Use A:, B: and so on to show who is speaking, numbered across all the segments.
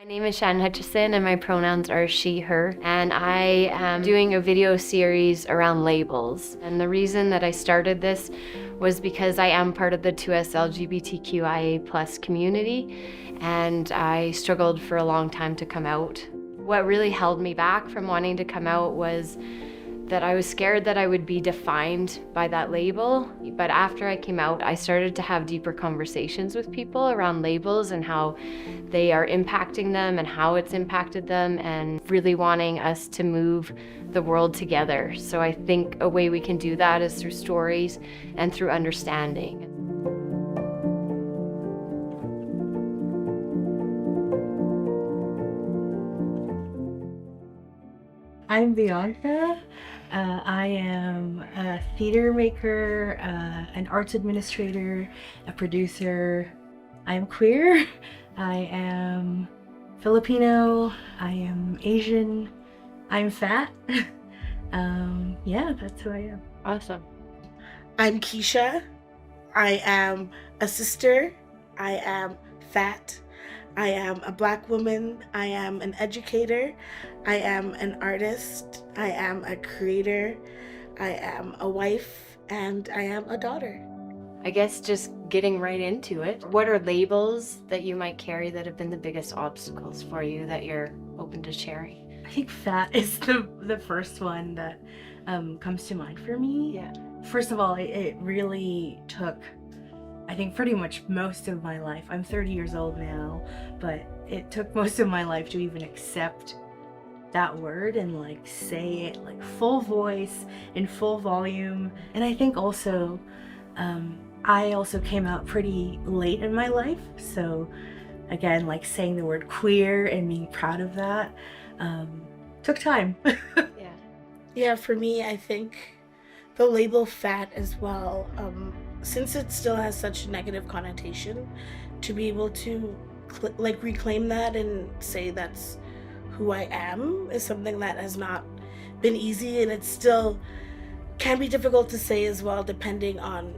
A: My name is Shannon Hutchison and my pronouns are she, her, and I am doing a video series around labels. And the reason that I started this was because I am part of the 2S LGBTQIA+ community, and I struggled for a long time to come out. What really held me back from wanting to come out was that I was scared that I would be defined by that label. But after I came out, I started to have deeper conversations with people around labels and how they are impacting them and how it's impacted them, and really wanting us to move the world together. So I think a way we can do that is through stories and through understanding.
B: I'm Bianca. I am a theater maker, an arts administrator, a producer. I am queer. I am Filipino. I am Asian. I'm fat. Yeah, that's who I am.
A: Awesome.
C: I'm Keshia. I am a sister. I am fat. I am a Black woman. I am an educator. I am an artist. I am a creator. I am a wife, and I am a daughter.
A: I guess just getting right into it. What are labels that you might carry that have been the biggest obstacles for you that you're open to sharing?
B: I think fat is the first one that comes to mind for me.
A: Yeah.
B: First of all, it really took, I think, pretty much most of my life. I'm 30 years old now, but it took most of my life to even accept that word and like say it like full voice in full volume. And I think also I also came out pretty late in my life, so again, like saying the word queer and being proud of that took time.
C: Yeah, for me, I think the label fat as well, since it still has such a negative connotation, to be able to reclaim that and say that's who I am is something that has not been easy, and it still can be difficult to say as well, depending on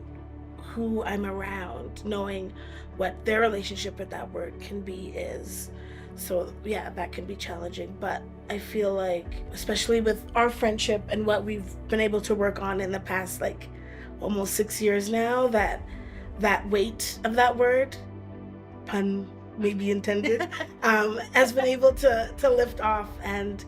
C: who I'm around, knowing what their relationship with that word can be is. So yeah, that can be challenging, but I feel like, especially with our friendship and what we've been able to work on in the past like almost 6 years now, that weight of that word, pun maybe intended, has been able to lift off, and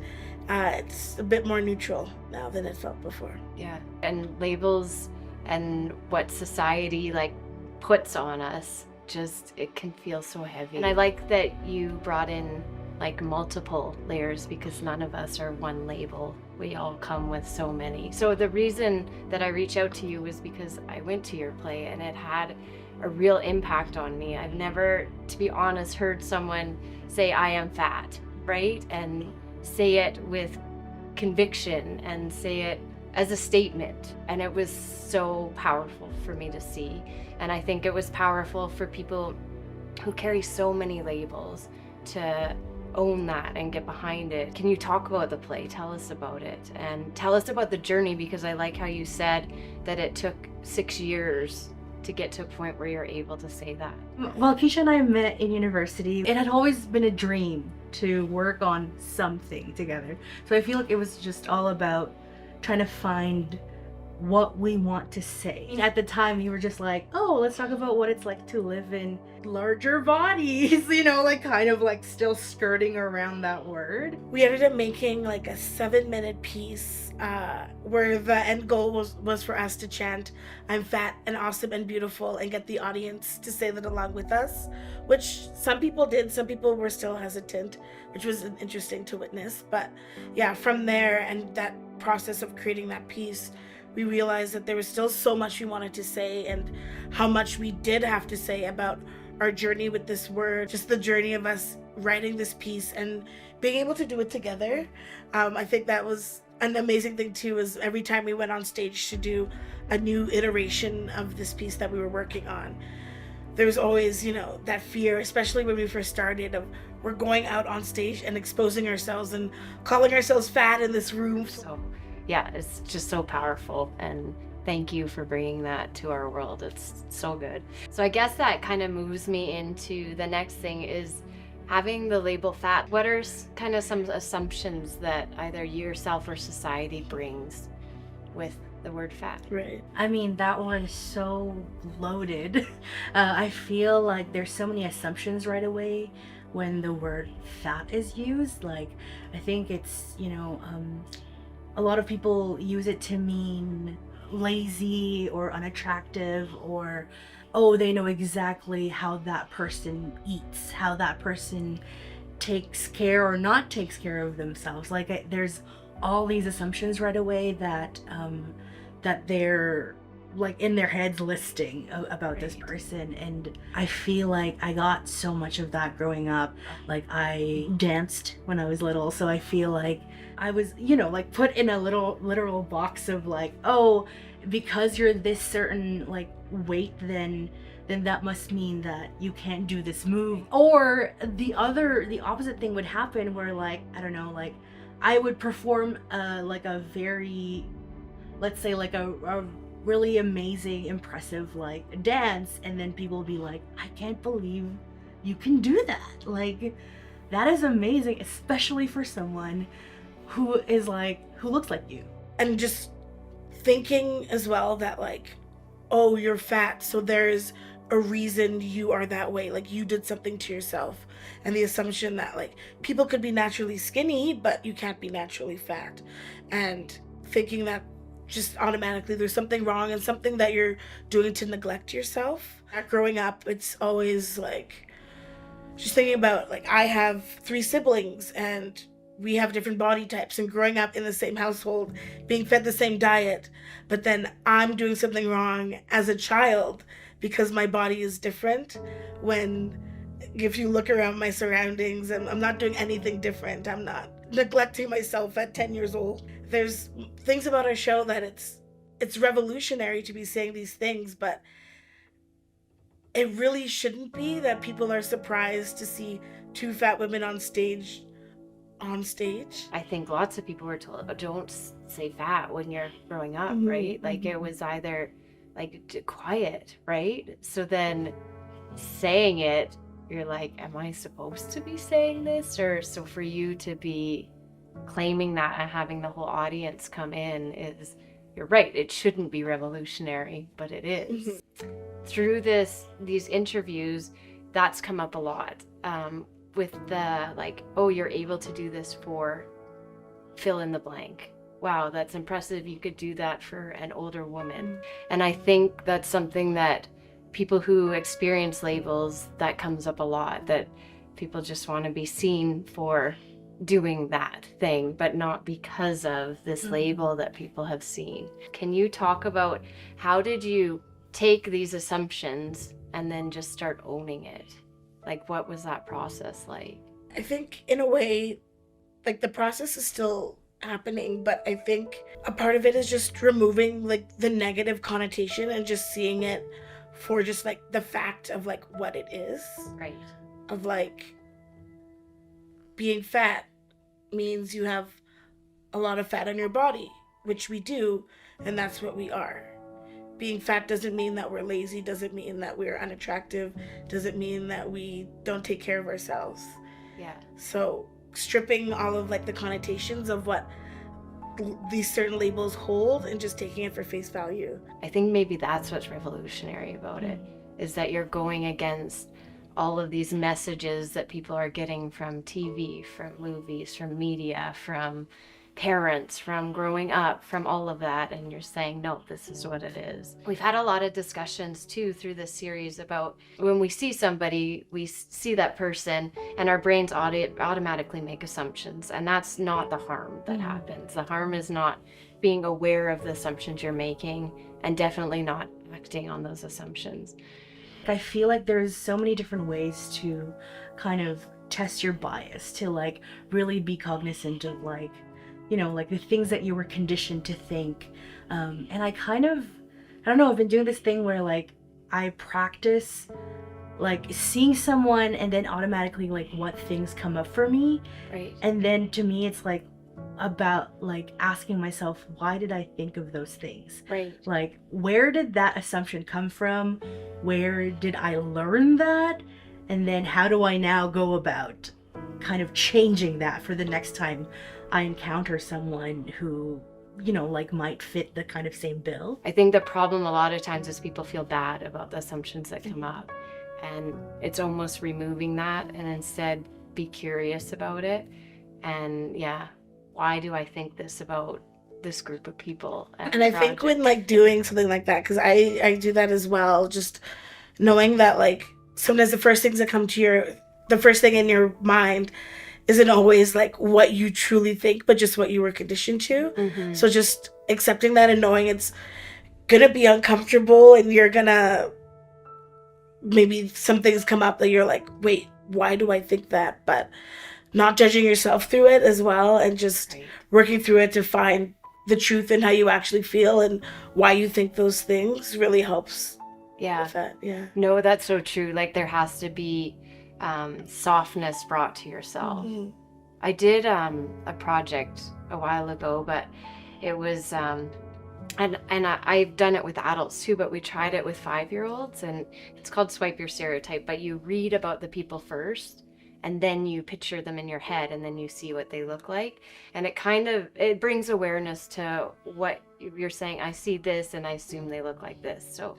C: it's a bit more neutral now than it felt before.
A: Yeah, and labels and what society like puts on us, just it can feel so heavy. And I like that you brought in like multiple layers, because none of us are one label. We all come with so many. So the reason that I reached out to you was because I went to your play and it had a real impact on me. I've never, to be honest, heard someone say I am fat, right? And say it with conviction and say it as a statement. And it was so powerful for me to see. And I think it was powerful for people who carry so many labels to own that and get behind it. Can you talk about the play? Tell us about it, and tell us about the journey, because I like how you said that it took 6 years to get to a point where you're able to say that.
B: Well, Keshia and I met in university. It had always been a dream to work on something together. So I feel like it was just all about trying to find what we want to say. At the time, you were just like, oh, let's talk about what it's like to live in larger bodies, you know, like kind of like still skirting around that word.
C: We ended up making like a 7-minute piece where the end goal was for us to chant, I'm fat and awesome and beautiful, and get the audience to say that along with us, which some people did. Some people were still hesitant, which was interesting to witness. But yeah, from there and that process of creating that piece, we realized that there was still so much we wanted to say, and how much we did have to say about our journey with this word, just the journey of us writing this piece and being able to do it together. I think that was an amazing thing too, is every time we went on stage to do a new iteration of this piece that we were working on, there was always, you know, that fear, especially when we first started, of we're going out on stage and exposing ourselves and calling ourselves fat in this room.
A: So yeah, it's just so powerful, and thank you for bringing that to our world. It's so good. So I guess that kind of moves me into the next thing is having the label fat, what are kind of some assumptions that either yourself or society brings with the word fat?
C: Right.
B: I mean, that one is so loaded. I feel like there's so many assumptions right away when the word fat is used. Like, I think it's, a lot of people use it to mean lazy or unattractive, or, oh, they know exactly how that person eats, how that person takes care or not takes care of themselves. Like, there's all these assumptions right away that they're like in their heads listing about this person. And I feel like I got so much of that growing up. Like, I danced when I was little, so I feel like I was, like put in a literal box of like, oh, because you're this certain like weight, then that must mean that you can't do this move. Or the opposite thing would happen where, like, I don't know, like I would perform like a very, let's say, like a really amazing, impressive like dance, and then people will be like, I can't believe you can do that. Like, that is amazing, especially for someone who looks like you.
C: And just thinking as well that like, oh, you're fat, so there's a reason you are that way. Like, you did something to yourself. And the assumption that like people could be naturally skinny, but you can't be naturally fat. And thinking that just automatically there's something wrong and something that you're doing to neglect yourself. Growing up, it's always like, just thinking about, like, I have 3 siblings and we have different body types, and growing up in the same household, being fed the same diet, but then I'm doing something wrong as a child because my body is different, when if you look around my surroundings, I'm not doing anything different. I'm not neglecting myself at 10 years old. There's things about our show that it's revolutionary to be saying these things, but it really shouldn't be that people are surprised to see 2 fat women on stage.
A: I think lots of people were told, don't say fat when you're growing up,
C: Mm-hmm.
A: right? Like, it was either like quiet, right? So then saying it, you're like, am I supposed to be saying this? Or so for you to be claiming that and having the whole audience come in is, you're right, it shouldn't be revolutionary, but it is.
C: Mm-hmm.
A: Through these interviews, that's come up a lot. With the like, oh, you're able to do this for fill in the blank. Wow, that's impressive. You could do that for an older woman. And I think that's something that people who experience labels, that comes up a lot, that people just want to be seen for doing that thing, but not because of this label that people have seen. Can you talk about how did you take these assumptions and then just start owning it? Like, what was that process like?
C: I think in a way, like, the process is still happening, but I think a part of it is just removing like the negative connotation and just seeing it for just like the fact of like what it is.
A: Right.
C: Of like, being fat means you have a lot of fat on your body, which we do, and that's what we are. Being fat doesn't mean that we're lazy, doesn't mean that we're unattractive, doesn't mean that we don't take care of ourselves.
A: Yeah.
C: So stripping all of like the connotations of what these certain labels hold and just taking it for face value.
A: I think maybe that's what's revolutionary about it, is that you're going against all of these messages that people are getting from TV, from movies, from media, from parents, from growing up, from all of that, and you're saying, no, this is what it is. We've had a lot of discussions too through this series about when we see somebody, we see that person and our brains automatically make assumptions, and that's not the harm that happens. The harm is not being aware of the assumptions you're making, and definitely not acting on those assumptions.
B: I feel like there's so many different ways to kind of test your bias, to like really be cognizant of like, you know, like the things that you were conditioned to think. And I don't know, I've been doing this thing where like I practice like seeing someone and then automatically like what things come up for me.
A: Right.
B: And then to me it's like about like asking myself, why did I think of those things?
A: Right.
B: Like, where did that assumption come from? Where did I learn that? And then how do I now go about kind of changing that for the next time I encounter someone who, you know, like might fit the kind of same bill?
A: I think the problem a lot of times is people feel bad about the assumptions that come up. And it's almost removing that and instead be curious about it. And yeah, why do I think this about this group of people?
C: And I think when like doing something like that, because I do that as well, just knowing that like sometimes the first things that come to the first thing in your mind isn't always like what you truly think, but just what you were conditioned to.
A: Mm-hmm.
C: So just accepting that and knowing it's gonna be uncomfortable and you're gonna, maybe some things come up that you're like, wait, why do I think that? But not judging yourself through it as well, and just working through it to find the truth in how you actually feel and why you think those things really helps.
A: Yeah.
C: With that. Yeah.
A: No, that's so true. Like there has to be softness brought to yourself.
C: Mm-hmm.
A: I did a project a while ago, but it was and I've done it with adults too, but we tried it with 5-year-olds, and it's called Swipe Your Stereotype. But you read about the people first, and then you picture them in your head, and then you see what they look like, and it brings awareness to what you're saying. I see this and I assume they look like this. So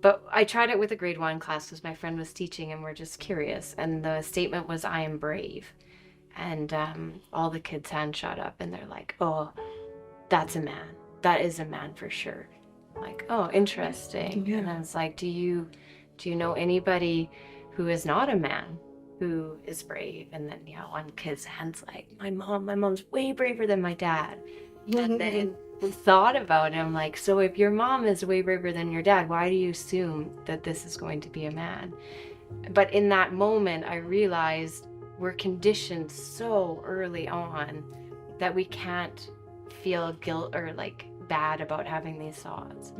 A: but I tried it with a grade 1 class because my friend was teaching and we're just curious, and the statement was, I am brave. And all the kids' hands shot up and they're like, oh, that's a man. That is a man for sure. I'm like, oh, interesting.
C: Yeah.
A: And I was like, do you know anybody who is not a man who is brave? And then, one kid's hand's like, my mom's way braver than my dad. And then we thought about it. I'm like, so if your mom is way braver than your dad, why do you assume that this is going to be a man? But in that moment, I realized we're conditioned so early on that we can't feel guilt or like bad about having these thoughts.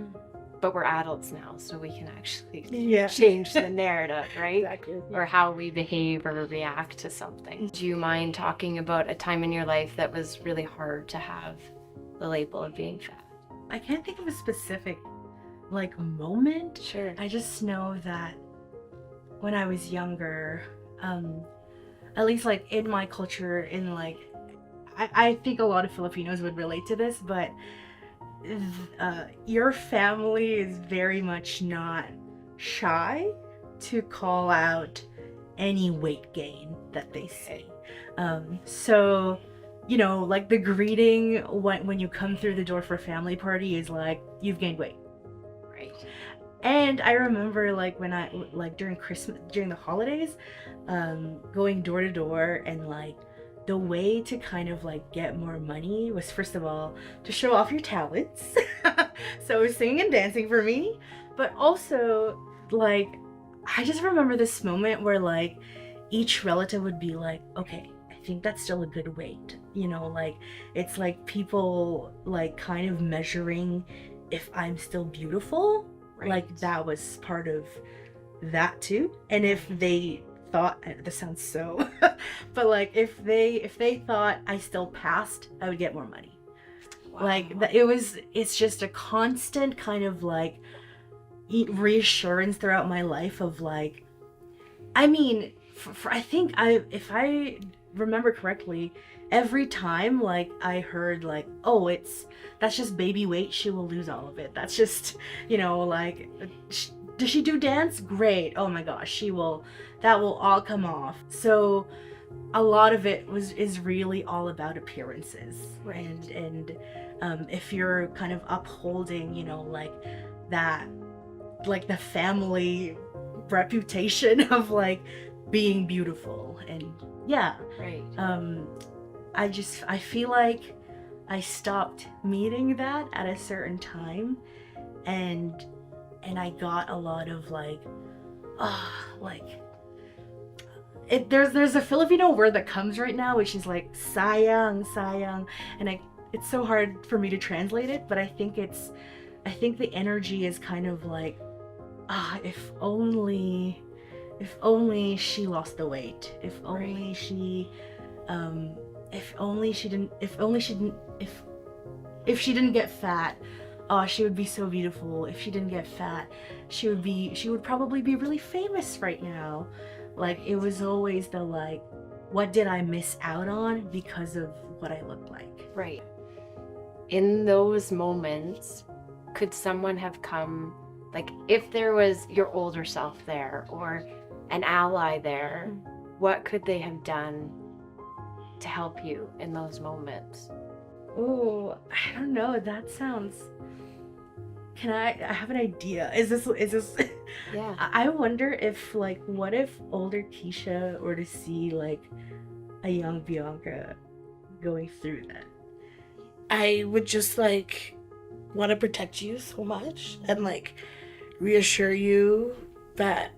A: But we're adults now, so we can actually change the narrative, right?
C: Exactly.
A: Or how we behave or react to something. Do you mind talking about a time in your life that was really hard to have the label of being fat?
B: I can't think of a specific like moment.
A: Sure.
B: I just know that when I was younger, at least like in my culture, in like I think a lot of Filipinos would relate to this, but your family is very much not shy to call out any weight gain that they see. So, you know, like the greeting when you come through the door for a family party is like, you've gained weight.
A: Right.
B: And I remember like when I, like during the holidays, going door to door, and like the way to kind of like get more money was, first of all, to show off your talents. So singing and dancing for me, but also like, I just remember this moment where like each relative would be like, okay, I think that's still a good weight. You know, like it's like people like kind of measuring if I'm still beautiful. Right. Like that was part of that too. And if they thought, this sounds so, but like if they thought I still passed, I would get more money. Wow. Like it's just a constant kind of like reassurance throughout my life of like, I mean, I think if I remember correctly, every time like I heard like, oh, that's just baby weight, she will lose all of it. That's just, you know, like, does she do dance? Great. Oh my gosh, that will all come off. So a lot of it is really all about appearances. Right. And if you're kind of upholding, you know, like that, like the family reputation of like being beautiful, and yeah. Right. I feel like I stopped meeting that at a certain time, and I got a lot of like, there's a Filipino word that comes right now, which is like sayang, and it's so hard for me to translate it, but I think the energy is kind of like, if only she lost the weight, if only she didn't get fat, she would be so beautiful. If she didn't get fat, she would probably be really famous right now. Like, it was always the like, what did I miss out on because of what I look like?
A: Right. In those moments, could someone have come, like if there was your older self there or an ally there, what could they have done to help you in those moments?
B: Oh, I don't know. That sounds. I have an idea. Is this
A: Yeah.
B: I wonder if, like, what if older Keshia were to see like a young Bianca going through that?
C: I would just like want to protect you so much and like reassure you that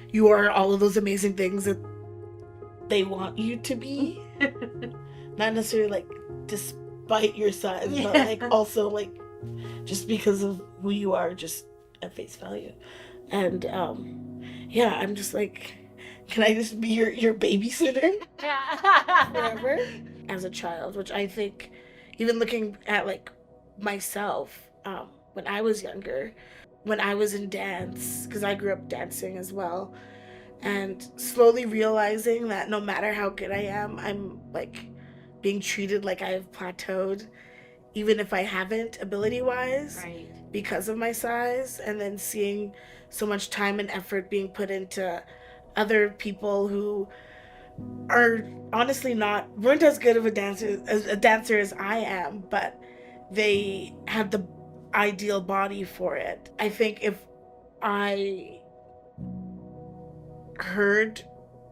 C: you are all of those amazing things that they want you to be. Not necessarily like despite your size, but like also like just because of who you are, just at face value. And yeah, I'm just like, can I just be your babysitter forever? As a child, which I think, even looking at like myself, when I was younger, when I was in dance, because I grew up dancing as well, and slowly realizing that no matter how good I am, I'm like being treated like I have plateaued, even if I haven't ability-wise,
A: Right.
C: because of my size, and then seeing so much time and effort being put into other people who are honestly weren't as good of a dancer as I am, but they had the ideal body for it. I think if I heard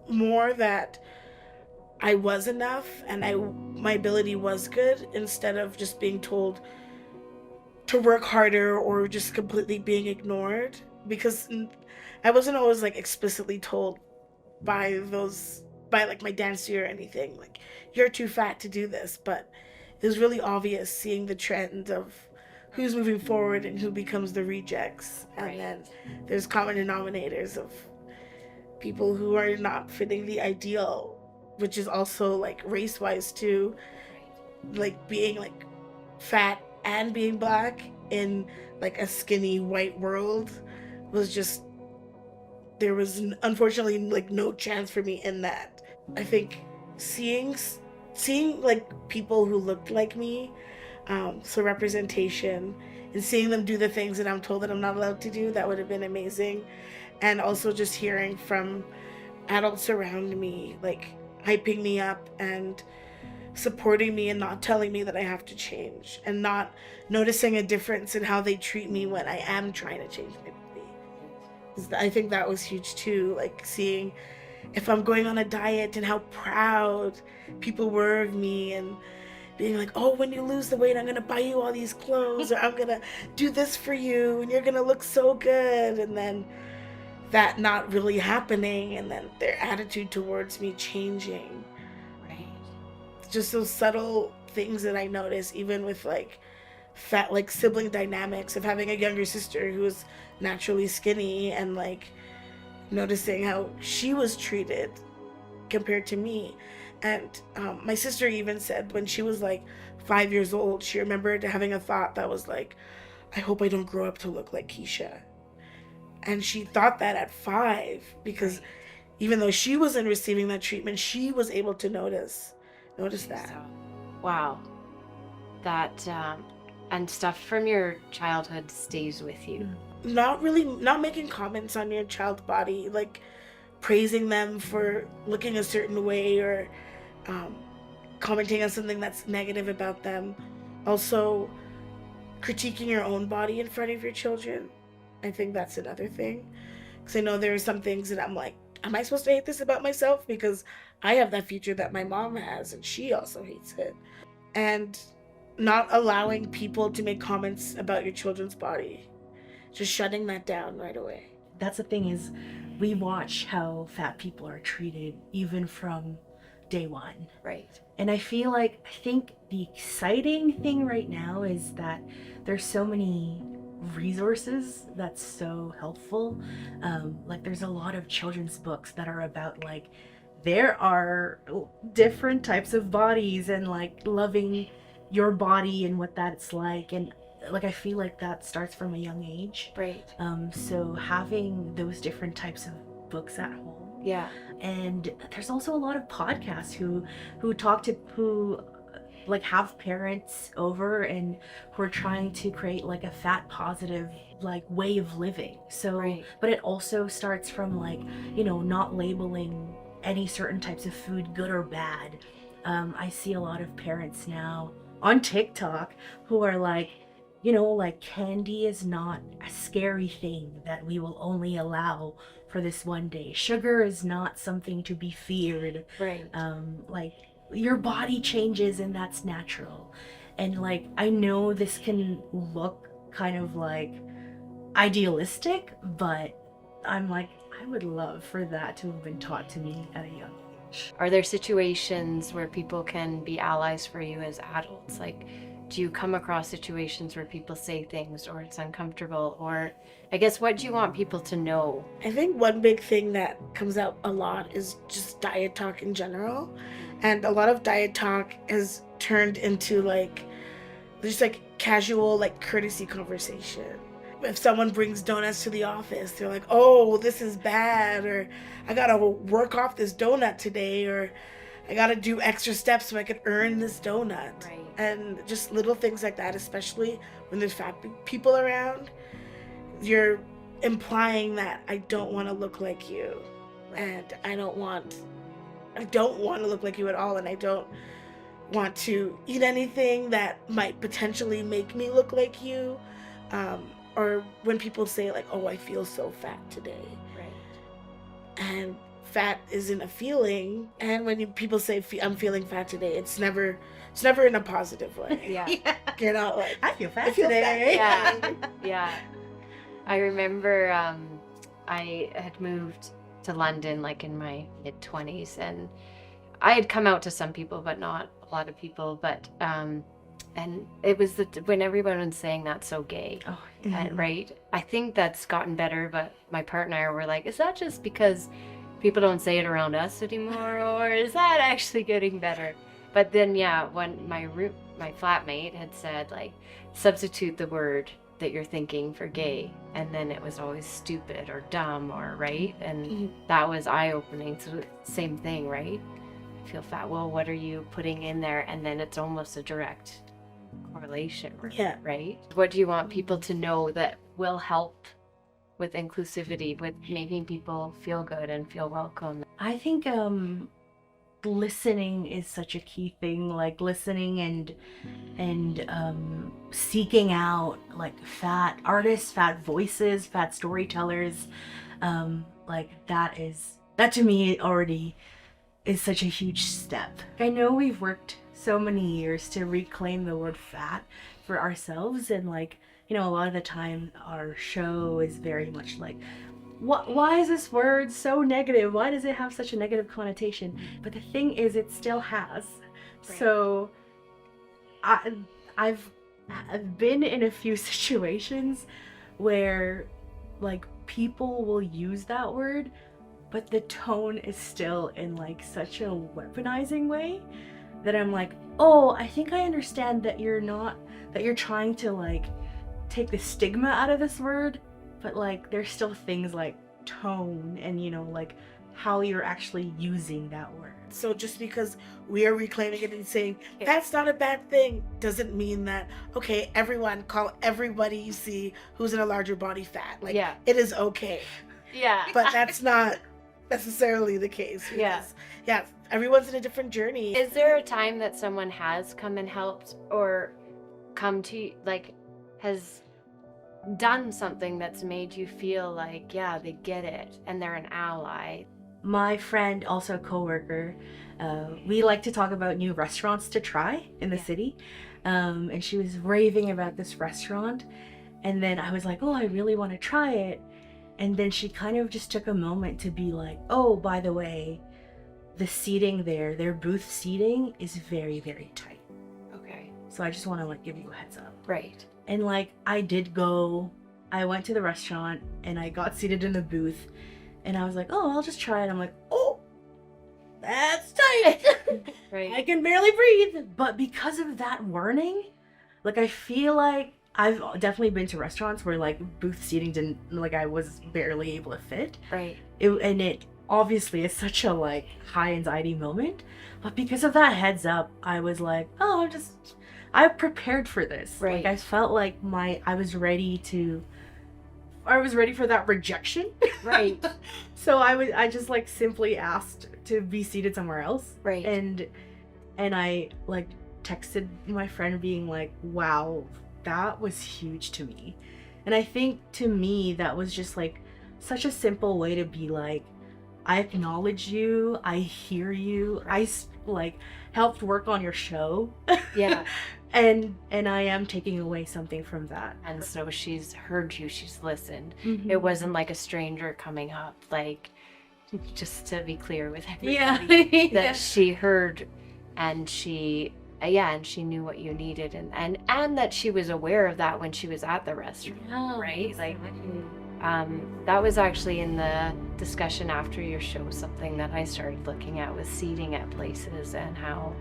C: more that I was enough and my ability was good, instead of just being told to work harder or just completely being ignored, because I wasn't always like explicitly told by like my dancer or anything like, you're too fat to do this, but it was really obvious seeing the trend of who's moving forward and who becomes the rejects. And
A: Right.
C: then there's common denominators of people who are not fitting the ideal, which is also like race wise too, like being like fat and being black in like a skinny white world was just, there was unfortunately like no chance for me in that. I think seeing like people who looked like me, so representation, and seeing them do the things that I'm told that I'm not allowed to do, that would have been amazing. And also just hearing from adults around me, like hyping me up and supporting me and not telling me that I have to change, and not noticing a difference in how they treat me when I am trying to change my body. I think that was huge too, like seeing if I'm going on a diet and how proud people were of me, and being like, oh, when you lose the weight, I'm gonna buy you all these clothes, or I'm gonna do this for you and you're gonna look so good, and then that not really happening, and then their attitude towards me changing.
A: Right.
C: Just those subtle things that I notice, even with like fat, like sibling dynamics of having a younger sister who was naturally skinny, and like noticing how she was treated compared to me. And my sister even said when she was like 5 years old, she remembered having a thought that was like, I hope I don't grow up to look like Keshia. And she thought that at 5, because even though she wasn't receiving that treatment, she was able to notice that.
A: So, wow. That and stuff from your childhood stays with you.
C: Not making comments on your child's body, like praising them for looking a certain way, or commenting on something that's negative about them. Also, critiquing your own body in front of your children. I think that's another thing. Because I know there are some things that I'm like, am I supposed to hate this about myself? Because I have that feature that my mom has, and she also hates it. And not allowing people to make comments about your children's body. Just shutting that down right away.
B: That's the thing, is we watch how fat people are treated even from day one.
A: Right.
B: And I think the exciting thing right now is that there's so many resources that's so helpful. Like there's a lot of children's books that are about like, there are different types of bodies, and like loving your body and what that's like. And like, I feel like that starts from a young age.
A: Right.
B: So having those different types of books at home.
A: Yeah.
B: And there's also a lot of podcasts who like have parents over and who are trying to create like a fat positive like way of living. So
A: Right.
B: but it also starts from like, you know, not labeling any certain types of food good or bad. I see a lot of parents now on TikTok who are like, you know, like candy is not a scary thing that we will only allow for this one day. Sugar is not something to be feared.
A: Right.
B: Like your body changes and that's natural. And like I know this can look kind of like idealistic, but I'm like, I would love for that to have been taught to me at a young age.
A: Are there situations where people can be allies for you as adults? Like, do you come across situations where people say things or it's uncomfortable? Or I guess, what do you want people to know?
C: I think one big thing that comes out a lot is just diet talk in general. And a lot of diet talk has turned into like, just like casual, like courtesy conversation. If someone brings donuts to the office, they're like, oh, this is bad, or I gotta work off this donut today, or I gotta do extra steps so I can earn this donut.
A: Right.
C: And just little things like that, especially when there's fat people around, you're implying that I don't want to look like you, and I don't want to look like you at all, and I don't want to eat anything that might potentially make me look like you. Or when people say like, oh, I feel so fat today.
A: Right.
C: And fat isn't a feeling. And when people say I'm feeling fat today, it's never in a positive way.
A: Yeah.
C: You know, like,
B: I feel fat
C: I feel
B: today.
C: fat.
A: Yeah. Yeah. I remember I had moved to London like in my mid-20s, and I had come out to some people, but not a lot of people. But and it was when everyone was saying that's so gay.
B: Oh,
A: And, right? I think that's gotten better, but my partner and I were like, is that just because people don't say it around us anymore, or is that actually getting better? But then, yeah, when my flatmate had said, like, substitute the word that you're thinking for gay, and then it was always stupid or dumb or right, and that was eye-opening. So same thing, right? I feel fat. Well, what are you putting in there? And then it's almost a direct correlation,
C: Yeah.
A: right? What do you want people to know that will help with inclusivity, with making people feel good and feel welcome?
B: I think listening is such a key thing, like listening and seeking out like fat artists, fat voices, fat storytellers. Like that to me already is such a huge step. I know we've worked so many years to reclaim the word fat for ourselves, and like, you know, a lot of the time our show is very much like, why is this word so negative? Why does it have such a negative connotation? But the thing is, it still has.
A: Right.
B: So I've been in a few situations where like people will use that word, but the tone is still in like such a weaponizing way that I'm like, oh, I think I understand that you're trying to like take the stigma out of this word, but like there's still things like tone and, you know, like how you're actually using that word.
C: So just because we are reclaiming it and saying that's not a bad thing doesn't mean that, okay, everyone call everybody you see who's in a larger body fat. Like,
A: Yeah.
C: It is okay.
A: Yeah.
C: But that's not necessarily the case. Because, yeah, everyone's in a different journey.
A: Is there a time that someone has come and helped, or come to, like, has done something that's made you feel like, yeah, they get it and they're an ally?
B: My friend, also a coworker, we like to talk about new restaurants to try in the city, and she was raving about this restaurant, and then I was like, oh, I really want to try it. And then she kind of just took a moment to be like, oh, by the way, the seating there, their booth seating is very, very tight.
A: Okay.
B: So I just want to like give you a heads up.
A: Right.
B: And like I went to the restaurant and I got seated in the booth and I was like, oh, I'll just try it. I'm like, oh, that's tight.
A: Right.
B: I can barely breathe. But because of that warning, like I feel like I've definitely been to restaurants where like booth seating didn't, like I was barely able to fit.
A: Right.
B: It obviously is such a like high anxiety moment, but because of that heads up, I was like, oh, I prepared for this.
A: Right.
B: Like I felt like I was ready for that rejection.
A: Right.
B: So I just like simply asked to be seated somewhere else.
A: Right.
B: And I like texted my friend being like, wow, that was huge to me. And I think to me that was just like such a simple way to be like, I acknowledge you, I hear you, like helped work on your show.
A: Yeah.
B: and I am taking away something from that.
A: And so she's heard you, she's listened.
B: Mhm.
A: It wasn't like a stranger coming up, like, just to be clear with everybody,
B: Yeah.
A: that she heard, and she knew what you needed, and that she was aware of that when she was at the restaurant.
B: Yeah,
A: right? Like,
B: exactly.
A: that was actually in the discussion after your show, something that I started looking at was seating at places, and how,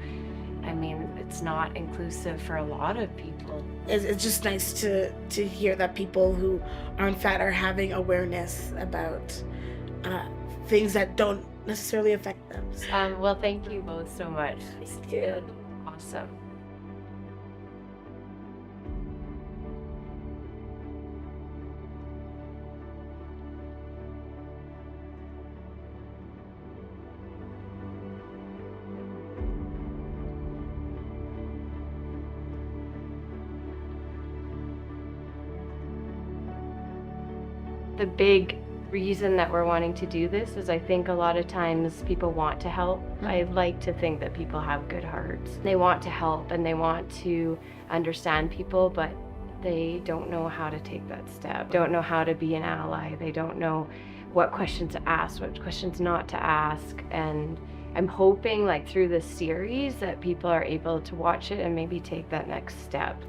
A: I mean, it's not inclusive for a lot of people.
C: It's just nice to hear that people who aren't fat are having awareness about things that don't necessarily affect them.
A: Well, thank you both so much.
C: Thank you.
A: Awesome. The big reason that we're wanting to do this is I think a lot of times people want to help. I like to think that people have good hearts. They want to help and they want to understand people, but they don't know how to take that step, don't know how to be an ally. They don't know what questions to ask, what questions not to ask. And I'm hoping like through this series that people are able to watch it and maybe take that next step.